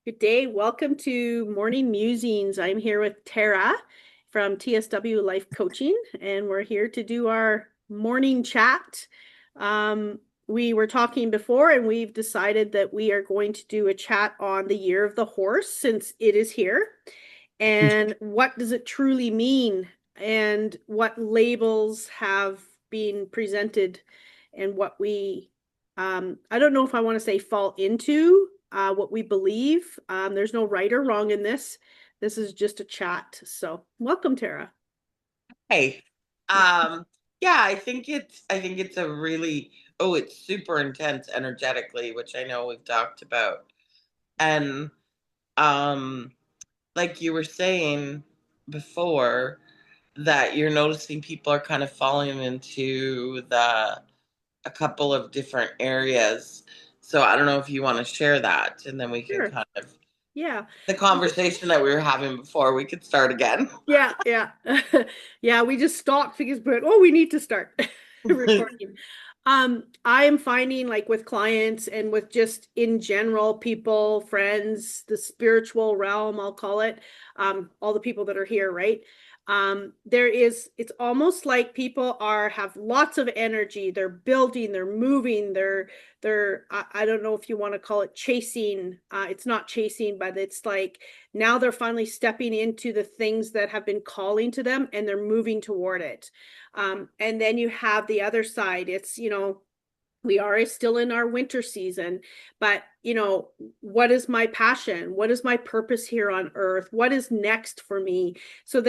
Good day. Welcome to Morning Musings. I'm here with Tara from TSW Life Coaching, and we're here to do our morning chat. We were talking before, and we've decided that we are going to do a chat on the year of the horse since it is here. And what does it truly mean? And what labels have been presented, and what I don't know if I want to say fall into what we believe. There's no right or wrong in this. This is just a chat. So, welcome, Tara. Hey, um, yeah, I think it's a really it's super intense energetically, which I know we've talked about. And um, like you were saying before, that you're noticing people are kind of falling into a couple of different areas. So I don't know if you want to share that, and then we can Sure. kind of Yeah. the conversation that we were having before, we could start again. Yeah. Yeah. Yeah. We just stopped because, but we need to start recording. I am finding like with clients and with just in general, people, friends, the spiritual realm, I'll call it, all the people that are here, right? It's almost like people have lots of energy. They're building, they're moving, I don't know if you want to call it chasing. It's not chasing, but it's like now they're finally stepping into the things that have been calling to them and they're moving toward it. And then you have the other side. We are still in our winter season, but what is my passion? What is my purpose here on earth? What is next for me? So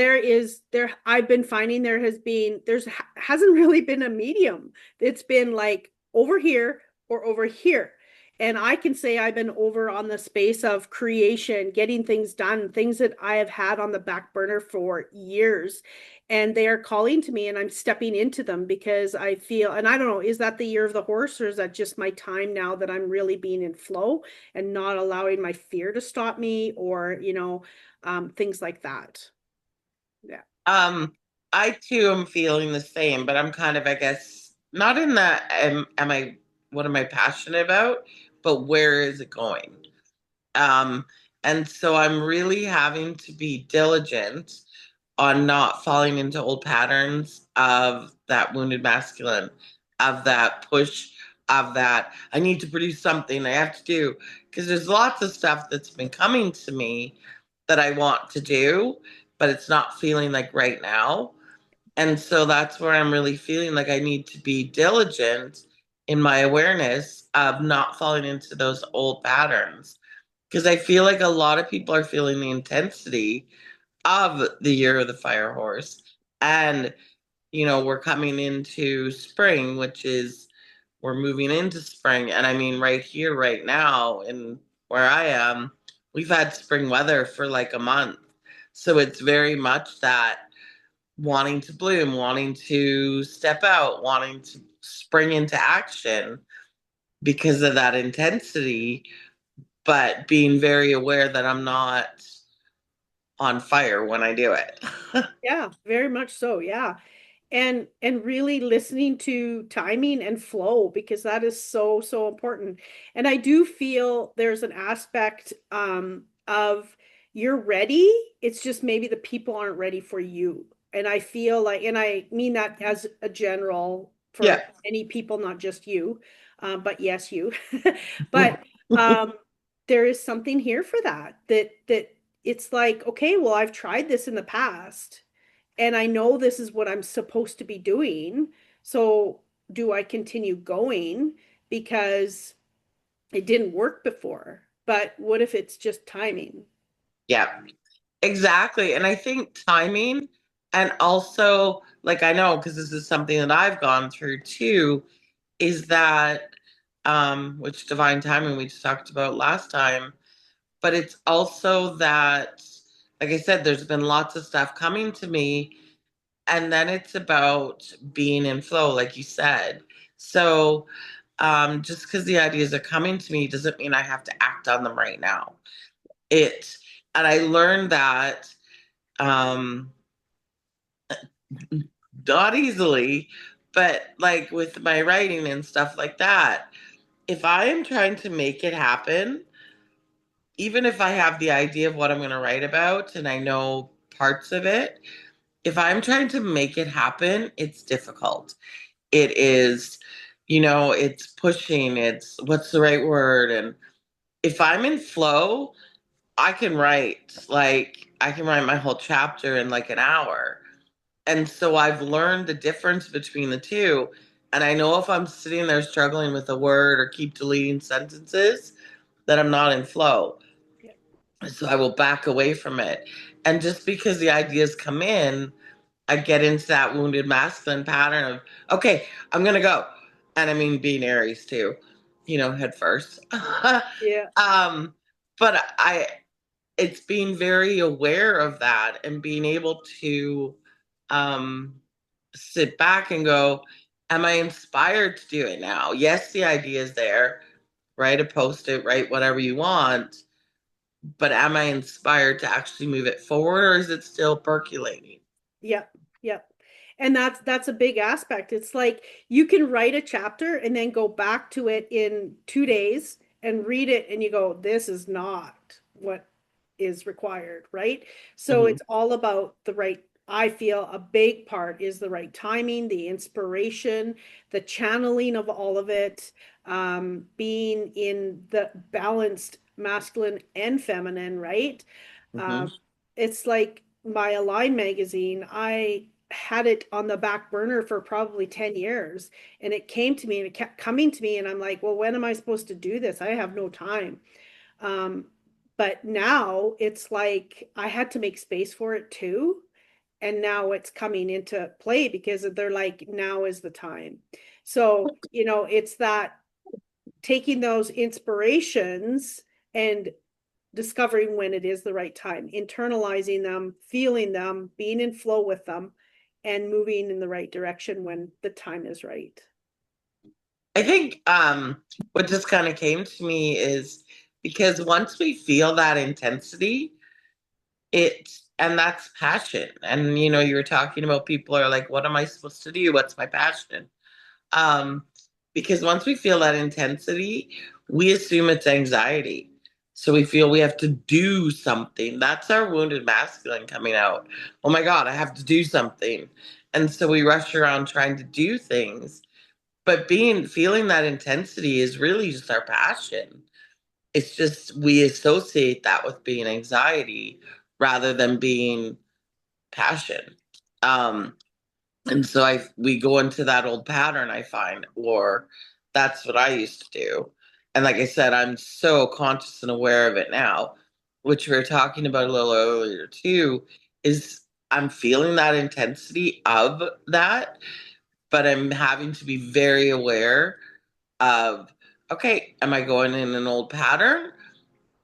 I've been finding there's hasn't really been a medium. It's been like over here or over here. And I can say I've been over on the space of creation, getting things done, things that I have had on the back burner for years, and they are calling to me and I'm stepping into them because I feel, and I don't know, is that the year of the horse or is that just my time now that I'm really being in flow and not allowing my fear to stop me or, things like that. Yeah. Um, I too am feeling the same, but I'm kind of, I guess, not in that what am I passionate about, but where is it going? Um, and so I'm really having to be diligent on not falling into old patterns of that wounded masculine, of that push, of that I need to produce something I have to do. Because there's lots of stuff that's been coming to me that I want to do, but it's not feeling like right now. And so that's where I'm really feeling like I need to be diligent in my awareness of not falling into those old patterns. Because I feel like a lot of people are feeling the intensity of the year of the fire horse. And, we're coming into spring, which is we're moving into spring. And I mean, right here, right now, and where I am, we've had spring weather for like a month. So it's very much that wanting to bloom, wanting to step out, wanting to spring into action because of that intensity, but being very aware that I'm not on fire when I do it. Yeah, very much so. Yeah. And really listening to timing and flow because that is so so important. And I do feel there's an aspect of you're ready, it's just maybe the people aren't ready for you. And I feel like, and I mean that as a general Yeah. for any people, not just you, but yes, you. But um there is something here for that it's like, okay, well, I've tried this in the past and I know this is what I'm supposed to be doing. So do I continue going because it didn't work before? But what if it's just timing? Yeah, exactly. And I think timing, and also, like, I know because this is something that I've gone through too, is that, which divine timing we just talked about last time, but it's also that, like I said, there's been lots of stuff coming to me, and then it's about being in flow, like you said. So, just because the ideas are coming to me doesn't mean I have to act on them right now. It, and I learned that, um, not easily, but like with my writing and stuff like that, if I am trying to make it happen, even if I have the idea of what I'm going to write about and I know parts of it, if I'm trying to make it happen, it's difficult. It is, it's pushing, it's what's the right word? And if I'm in flow, I can write my whole chapter in like an hour. And so I've learned the difference between the two. And I know if I'm sitting there struggling with a word or keep deleting sentences, that I'm not in flow. Yeah. So I will back away from it. And just because the ideas come in, I get into that wounded masculine pattern of, okay, I'm going to go. And I mean, being Aries too, head first. Yeah. um, but it's being very aware of that and being able to um, sit back and go, am I inspired to do it now? Yes, the idea is there. Write a post it, write whatever you want. But am I inspired to actually move it forward, or is it still percolating? Yep, yep. And that's a big aspect. It's like you can write a chapter and then go back to it in 2 days and read it and you go, this is not what is required, right? So Mm-hmm. it's all about the right, I feel a big part is the right timing, the inspiration, the channeling of all of it, being in the balanced masculine and feminine, right? Mm-hmm. Um, it's like my Align magazine, I had it on the back burner for probably 10 years and it came to me and it kept coming to me and I'm like, well, when am I supposed to do this? I have no time. Um, but now it's like I had to make space for it too. And now it's coming into play because they're like, now is the time. So, it's that taking those inspirations and discovering when it is the right time, internalizing them, feeling them, being in flow with them, and moving in the right direction when the time is right. I think what just kind of came to me is because once we feel that intensity, and that's passion. And you were talking about people are like, what am I supposed to do? What's my passion? Um, because once we feel that intensity, we assume it's anxiety. So we feel we have to do something. That's our wounded masculine coming out. Oh my God, I have to do something. And so we rush around trying to do things. But feeling that intensity is really just our passion. It's just we associate that with being anxiety rather than being passion. Um, and so we go into that old pattern, I find, or that's what I used to do. And like I said, I'm so conscious and aware of it now, which we were talking about a little earlier too, is I'm feeling that intensity of that, but I'm having to be very aware of, okay, am I going in an old pattern?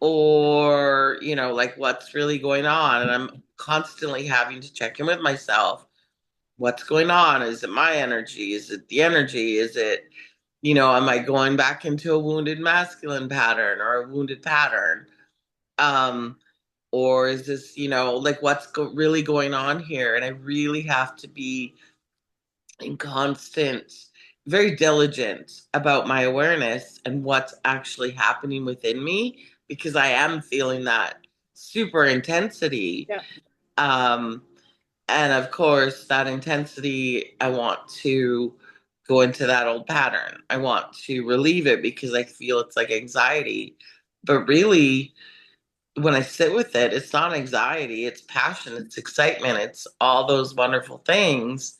Or, like what's really going on? And I'm constantly having to check in with myself. What's going on? Is it my energy? Is it the energy? Is it, am I going back into a wounded masculine pattern or a wounded pattern? Um, or is this, like what's really going on here? And I really have to be in constant, very diligent about my awareness and what's actually happening within me because I am feeling that super intensity. Yeah. Um, and of course, that intensity, I want to go into that old pattern. I want to relieve it because I feel it's like anxiety. But really, when I sit with it, it's not anxiety, it's passion, it's excitement, it's all those wonderful things,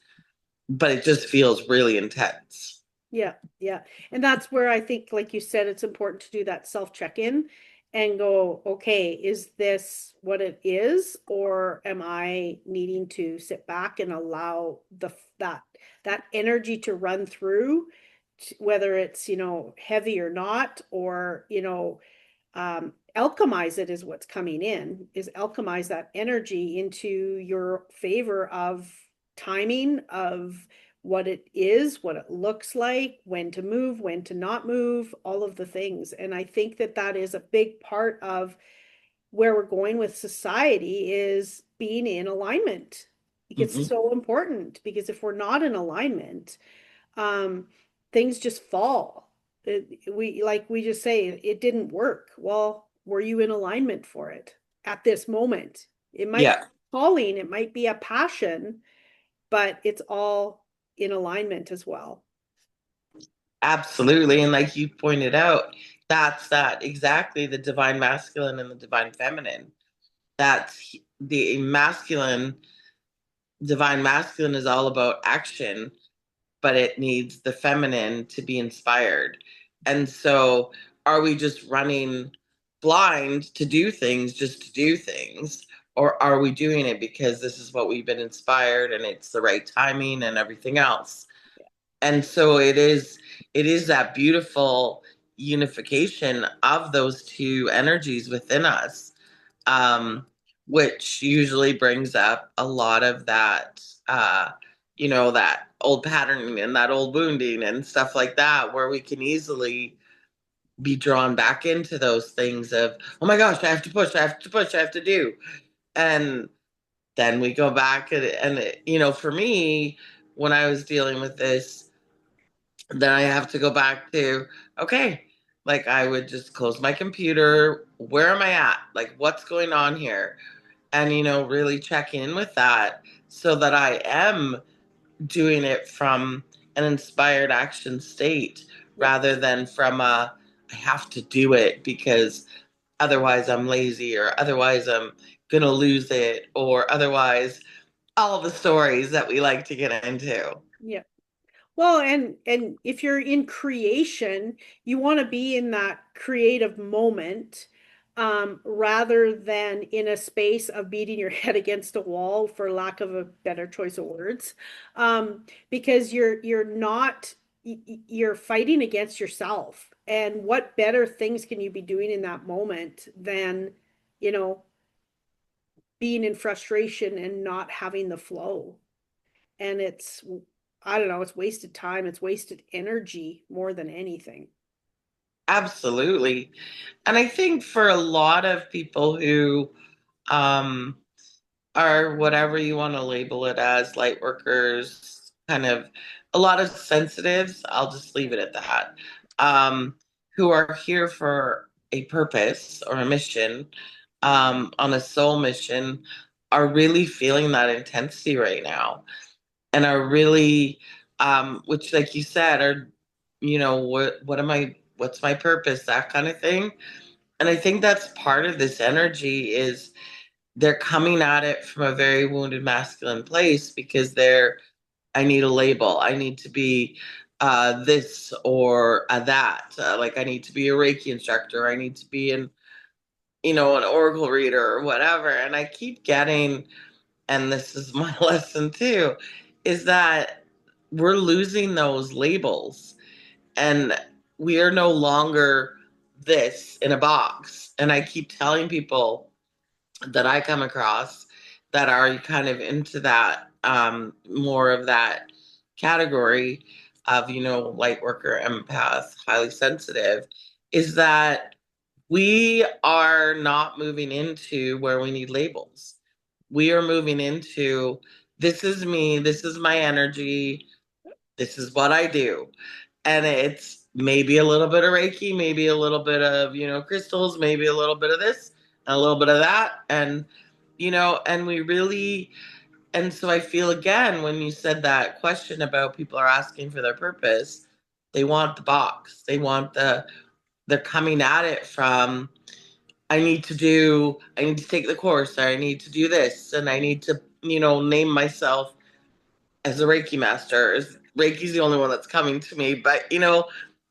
but it just feels really intense. Yeah, yeah. And that's where I think, like you said, it's important to do that self check-in and go, okay, is this what it is? Or am I needing to sit back and allow that energy to run through, whether it's, heavy or not, or, alchemize it is what's coming in, is alchemize that energy into your favor of timing, of what it is, what it looks like, when to move, when to not move, all of the things. And I think that that is a big part of where we're going with society is being in alignment. It's Mhm. so important because if we're not in alignment, um, things just fall. We just say it didn't work. Well, were you in alignment for it at this moment? It might be Yeah, calling, it might be a passion, but it's all in alignment as well. absolutely. And like you pointed out, that's that exactly the divine masculine and the divine feminine. That's the masculine, divine masculine is all about action, but it needs the feminine to be inspired. And so, are we just running blind to do things just to do things? Or are we doing it because this is what we've been inspired and it's the right timing and everything else? And so it is that beautiful unification of those two energies within us, um, which usually brings up a lot of that, that old patterning and that old wounding and stuff like that, where we can easily be drawn back into those things of, oh my gosh, I have to push, I have to push, I have to do. And then we go back and for me, when I was dealing with this, then I have to go back to, okay, like I would just close my computer. Where am I at? Like, what's going on here? And, really check in with that so that I am doing it from an inspired action state Yeah. rather than from I have to do it because otherwise I'm lazy or otherwise I'm going to lose it or otherwise all the stories that we like to get into. Yeah. Well, and if you're in creation, you want to be in that creative moment, rather than in a space of beating your head against a wall, for lack of a better choice of words, because you're not you're fighting against yourself. And what better things can you be doing in that moment than, you know, being in frustration and not having the flow? And it's, I don't know, it's wasted time, it's wasted energy more than anything. Absolutely. And I think for a lot of people who um, are whatever you want to label it as, light workers, kind of a lot of sensitives, I'll just leave it at that, um, who are here for a purpose or a mission, on a soul mission, are really feeling that intensity right now and are really, which, like you said, are, what am I, what's my purpose, that kind of thing. And I think that's part of this energy is they're coming at it from a very wounded masculine place because I need a label. I need to be this or that. Like I need to be a Reiki instructor. I need to be an Oracle reader or whatever. And I keep getting, and this is my lesson too, is that we're losing those labels and we are no longer this in a box. And I keep telling people that I come across that are kind of into that, more of that category of, light worker, empath, highly sensitive, is that we are not moving into where we need labels. We are moving into, this is me, this is my energy, this is what I do. And it's maybe a little bit of Reiki, maybe a little bit of, crystals, maybe a little bit of this, and a little bit of that. And we really, and so I feel again, when you said that question about people are asking for their purpose, they want the box. They're coming at it from, I need to take the course, or I need to do this, and I need to, name myself as a Reiki master. Reiki's the only one that's coming to me, but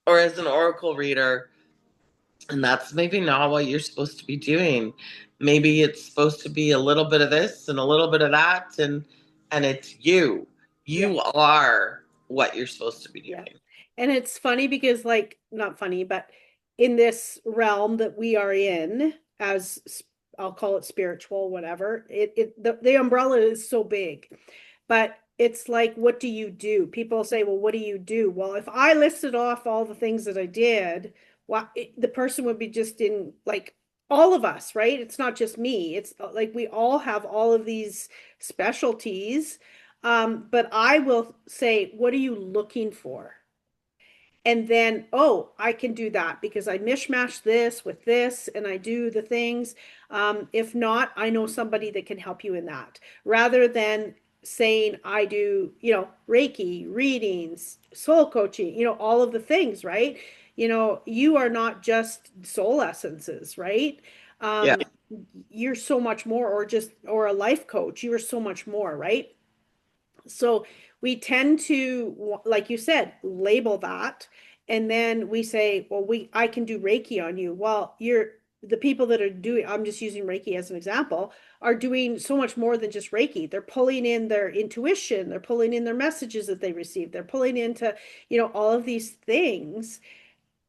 or as an Oracle reader, and that's maybe not what you're supposed to be doing. Maybe it's supposed to be a little bit of this and a little bit of that, and it's you. Yeah. You are what you're supposed to be Yeah. doing. And it's funny because, like, not funny, but in this realm that we are in, I'll call it spiritual, whatever, the umbrella is so big. But it's like, what do you do? People say, well, what do you do? Well, if I listed off all the things that I did, the person would be just in, like, all of us, right? It's not just me. It's like we all have all of these specialties. But I will say, what are you looking for? And then, oh, I can do that because I mishmash this with this and I do the things. If not, I know somebody that can help you in that rather than saying I do, Reiki, readings, soul coaching, all of the things, right? You are not just soul essences, right? Yeah. Um, you're so much more, or a life coach, you are so much more, right? So we tend to, like you said, label that. And then we say, well, I can do Reiki on you. Well, the people that are doing, I'm just using Reiki as an example, are doing so much more than just Reiki. They're pulling in their intuition, they're pulling in their messages that they receive, they're pulling into, all of these things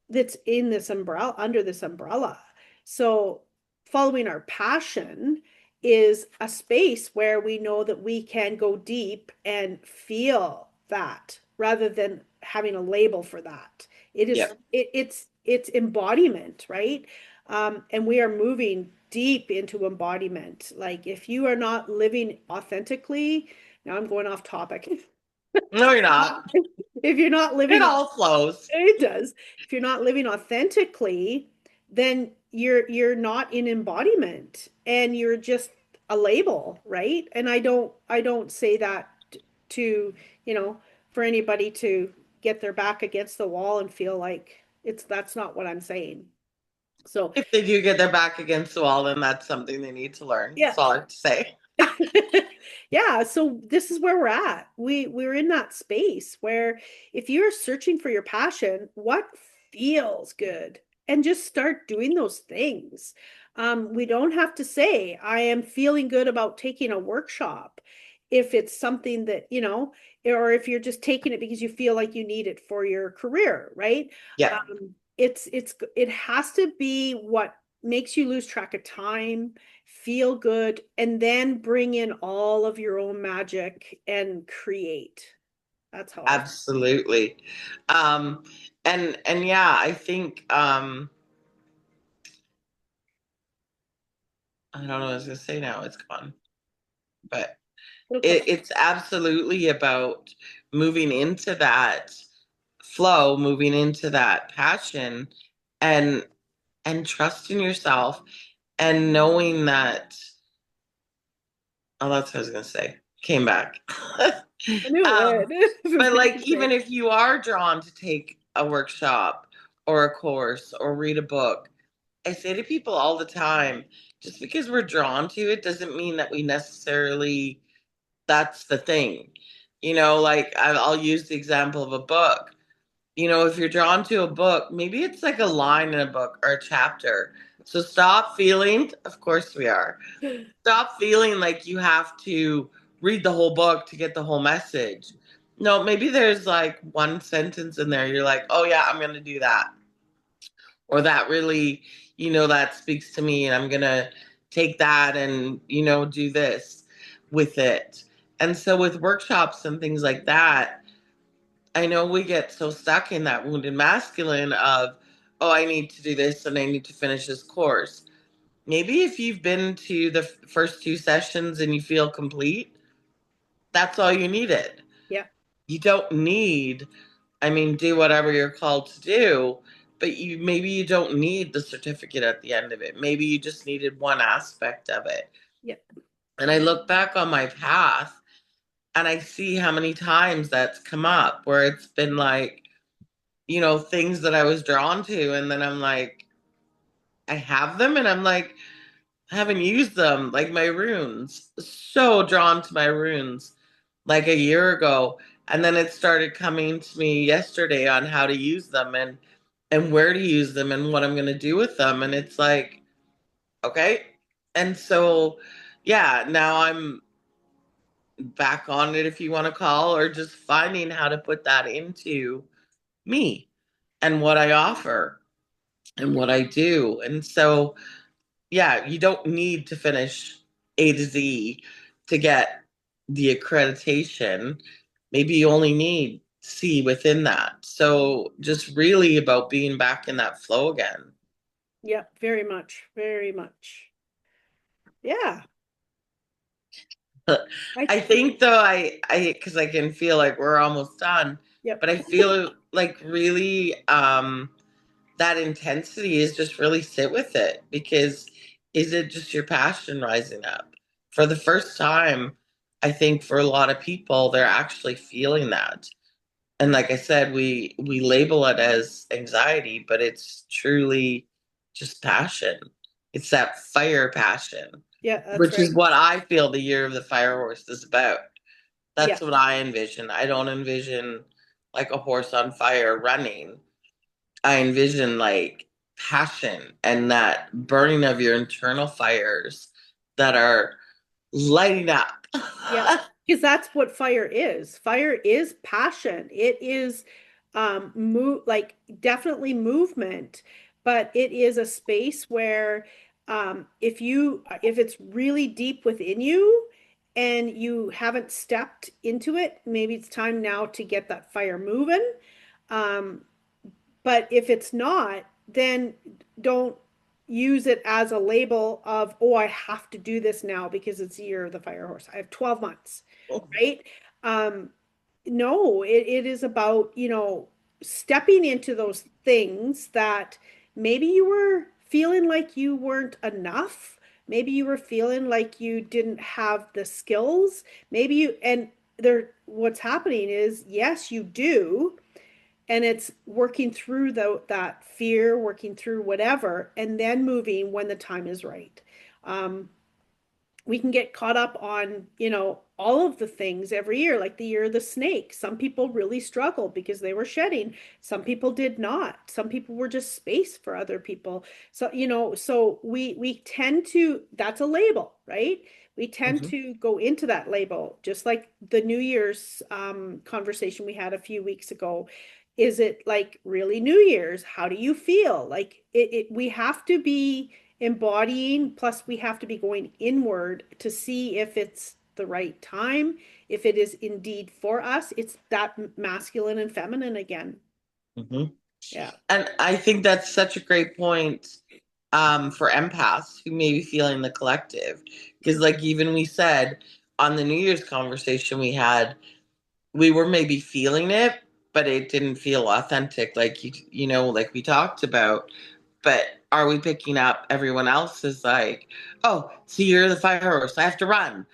that's in this umbrella, under this umbrella. So following our passion is a space where we know that we can go deep and feel that rather than having a label for that. It Yeah. is it's embodiment, right? And we are moving deep into embodiment. Like if you are not living authentically, now I'm going off topic. No, you're not. If you're not It living, all flows. it does. If you're not living authentically, then you're not in embodiment and you're just a label, right? And I don't say that to, you know, for anybody to get their back against the wall and feel like that's not what I'm saying. So, If they do get their back against the wall, then that's something they need to learn. yeah. That's all I have to say. Yeah, so this is where we're at. We're in that space where if you're searching for your passion, what feels good? And just start doing those things. We don't have to say, I am feeling good about taking a workshop if it's something that, or if you're just taking it because you feel like you need it for your career, right? Yeah, It has to be what makes you lose track of time, feel good, and then bring in all of your own magic and create. That's how I. absolutely. Um, and yeah, I think I don't know what I was gonna say now. It's gone. But It'll come. it's absolutely about moving into that flow, moving into that passion, and and trusting yourself and knowing that. Oh, that's what I was gonna say. Came back. I knew it um, but would. like, even if you are drawn to take a workshop or a course or read a book, I say to people all the time, just because we're drawn to it doesn't mean that we necessarily, that's the thing. Like I'll use the example of a book. If you're drawn to a book, maybe it's like a line in a book or a chapter. So stop feeling, of course we are, stop feeling like you have to read the whole book to get the whole message. No, maybe there's like one sentence in there you're like, oh yeah, I'm going to do that. Or that really, that speaks to me and I'm going to take that and, do this with it. And so with workshops and things like that, I know we get so stuck in that wounded masculine of, oh, I need to do this and I need to finish this course. Maybe if you've been to the first two sessions and you feel complete, that's all you needed. Yeah. You don't need, I mean, do whatever you're called to do, but maybe you don't need the certificate at the end of it. Maybe you just needed one aspect of it. Yeah. And I look back on my path and I see how many times that's come up where it's been like, things that I was drawn to. And then I'm like, I have them. And I'm like, I haven't used them. Like my runes. So drawn to my runes like a year ago. And then it started coming to me yesterday on how to use them and where to use them and what I'm going to do with them. And it's like, okay. And so, yeah, now I'm back on it, if you want to call, or just finding how to put that into me and what I offer and what I do. And so, yeah, you don't need to finish A to Z to get the accreditation. Maybe you only need C within that. So just really about being back in that flow again. Yeah. Very much. Very much. Yeah. I I think though, I because I can feel like we're almost done. Yep. but I feel like really that intensity is just really sit with it, because is it just your passion rising up? For the first time, I think for a lot of people, they're actually feeling that. And like I said, we label it as anxiety, but it's truly just passion. It's that fire passion, Yeah, that's which right. is what I feel the year of the fire horse is about. Yeah. That's what I envision. I don't envision like a horse on fire running. I envision like passion and that burning of your internal fires that are lighting up. Yeah, because that's what fire is. Fire is passion. It is move like definitely movement, but it is a space where if it's really deep within you and you haven't stepped into it, maybe it's time now to get that fire moving. Um, but if it's not, then don't use it as a label of, oh, I have to do this now because it's the year of the fire horse. I have 12 months, right? Um, no, it is about, stepping into those things that maybe you were feeling like you weren't enough. Maybe you were feeling like you didn't have the skills. And what's happening is, yes, you do, and it's working through that fear, working through whatever, and then moving when the time is right. um, we can get caught up on all of the things every year, like the year of the snake. Some people really struggled because they were shedding, some people did not, some people were just space for other people. So so we tend to, that's a label, right? We tend Mhm. to go into that label, just like the New Year's conversation we had a few weeks ago. Is it like really New Year's? How do you feel? Like we have to be embodying, plus we have to be going inward to see if it's the right time, if it is indeed for us. It's that masculine and feminine again. Mhm. Yeah. And I think that's such a great point for empaths who may be feeling the collective. Because, like, even we said on the New Year's conversation we had, we were maybe feeling it, but it didn't feel authentic, like like we talked about. But are we picking up everyone else is like, oh, see, you're the fire horse, I have to run,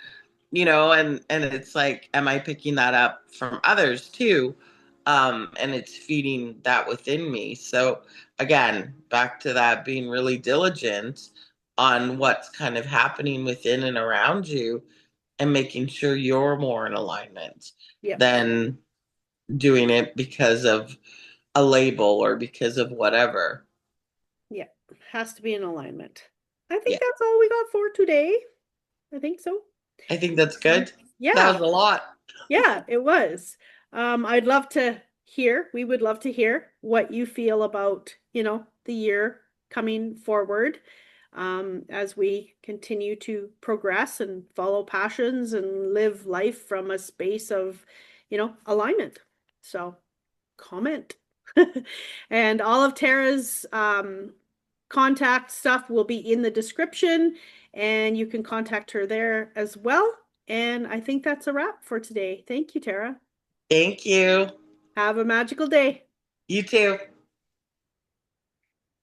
and it's like, am I picking that up from others too? And it's feeding that within me. So again, back to that, being really diligent on what's kind of happening within and around you, and making sure you're more in alignment Yep. than doing it because of a label or because of whatever. Yep. Has to be in alignment. I Yeah, think that's all we got for today. I think so. I think that's Um, good. That yeah. was a lot. Yeah, it was. I'd love to hear, we would love to hear what you feel about, the year coming forward, as we continue to progress and follow passions and live life from a space of, alignment. So comment. And all of Tara's contact stuff will be in the description, and you can contact her there as well. And I think that's a wrap for today. Thank you, Tara. Thank you. Have a magical day. You too.